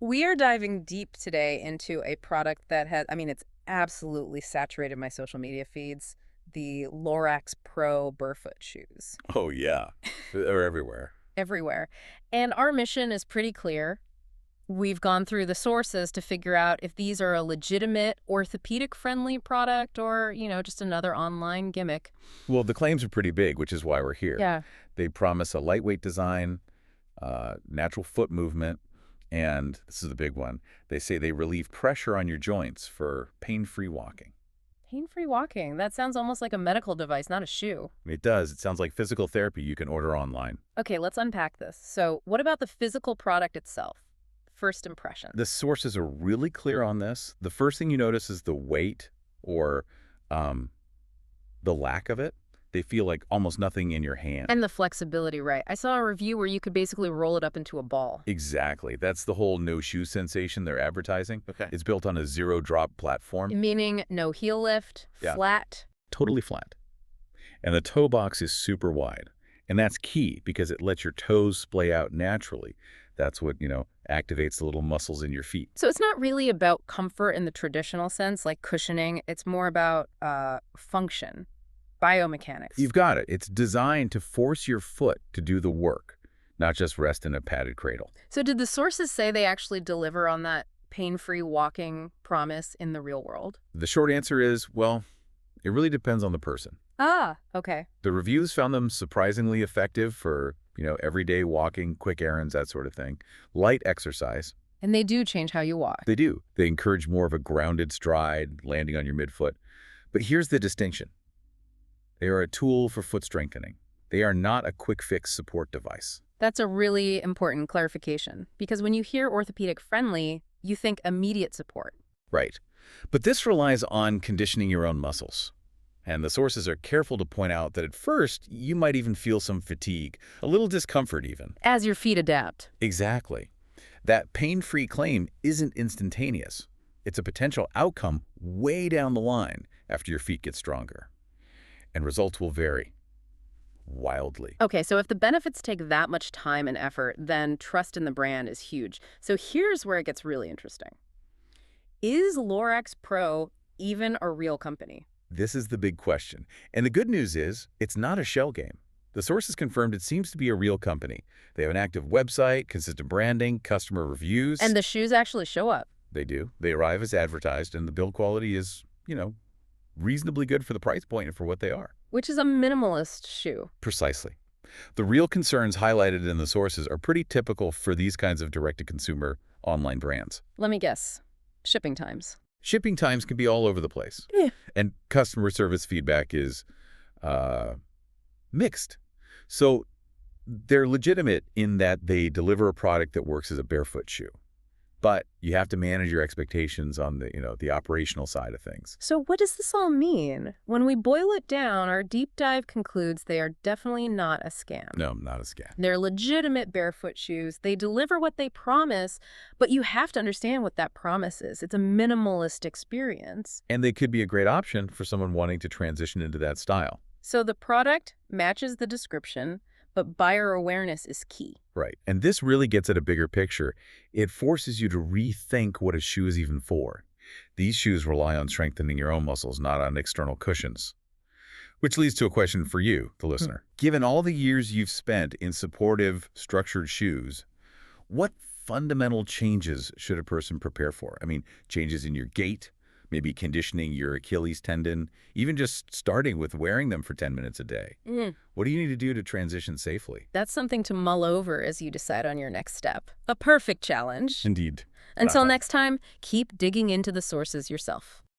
We are diving deep today into a product that it's absolutely saturated my social media feeds, the Lorax Pro Barefoot Shoes. Oh, yeah. They're everywhere. Everywhere. And our mission is pretty clear. We've gone through the sources to figure out if these are a legitimate orthopedic-friendly product or, just another online gimmick. Well, the claims are pretty big, which is why we're here. Yeah. They promise a lightweight design, natural foot movement, and this is the big one. They say they relieve pressure on your joints for pain-free walking. Pain-free walking. That sounds almost like a medical device, not a shoe. It does. It sounds like physical therapy you can order online. Okay, let's unpack this. So what about the physical product itself? First impression. The sources are really clear on this. The first thing you notice is the weight or the lack of it. They feel like almost nothing in your hand. And the flexibility, right? I saw a review where you could basically roll it up into a ball. Exactly. That's the whole no-shoe sensation they're advertising. Okay. It's built on a zero-drop platform. Meaning no heel lift, Yeah. flat. Totally flat. And the toe box is super wide. And that's key because it lets your toes splay out naturally. That's what, activates the little muscles in your feet. So it's not really about comfort in the traditional sense, like cushioning. It's more about function, biomechanics. You've got it. It's designed to force your foot to do the work, not just rest in a padded cradle. So did the sources say they actually deliver on that pain-free walking promise in the real world? The short answer is, well, it really depends on the person. Ah, okay. The reviews found them surprisingly effective for, everyday walking, quick errands, that sort of thing. Light exercise. And they do change how you walk. They do. They encourage more of a grounded stride, landing on your midfoot. But here's the distinction. They are a tool for foot strengthening. They are not a quick fix support device. That's a really important clarification, because when you hear orthopedic friendly, you think immediate support. Right. But this relies on conditioning your own muscles. And the sources are careful to point out that at first, you might even feel some fatigue, a little discomfort even. As your feet adapt. Exactly. That pain-free claim isn't instantaneous. It's a potential outcome way down the line after your feet get stronger. And results will vary wildly. Okay, so if the benefits take that much time and effort, then trust in the brand is huge. So here's where it gets really interesting. Is Lorax Pro even a real company? This is the big question. And the good news is, it's not a shell game. The sources confirmed it seems to be a real company. They have an active website, consistent branding, customer reviews. And the shoes actually show up. They do. They arrive as advertised, and the build quality is, reasonably good for the price point and for what they are. Which is a minimalist shoe. Precisely. The real concerns highlighted in the sources are pretty typical for these kinds of direct-to-consumer online brands. Let me guess. Shipping times. Shipping times can be all over the place. Yeah. And customer service feedback is mixed. So they're legitimate in that they deliver a product that works as a barefoot shoe. But you have to manage your expectations on the operational side of things. So what does this all mean? When we boil it down, our deep dive concludes they are definitely not a scam. No, not a scam. They're legitimate barefoot shoes. They deliver what they promise, but you have to understand what that promise is. It's a minimalist experience. And they could be a great option for someone wanting to transition into that style. So the product matches the description, but buyer awareness is key. Right. And this really gets at a bigger picture. It forces you to rethink what a shoe is even for. These shoes rely on strengthening your own muscles, not on external cushions. Which leads to a question for you, the listener. Given all the years you've spent in supportive, structured shoes, what fundamental changes should a person prepare for? I mean, changes in your gait, maybe conditioning your Achilles tendon, even just starting with wearing them for 10 minutes a day. What do you need to do to transition safely? That's something to mull over as you decide on your next step. A perfect challenge. Indeed. Until next time, keep digging into the sources yourself.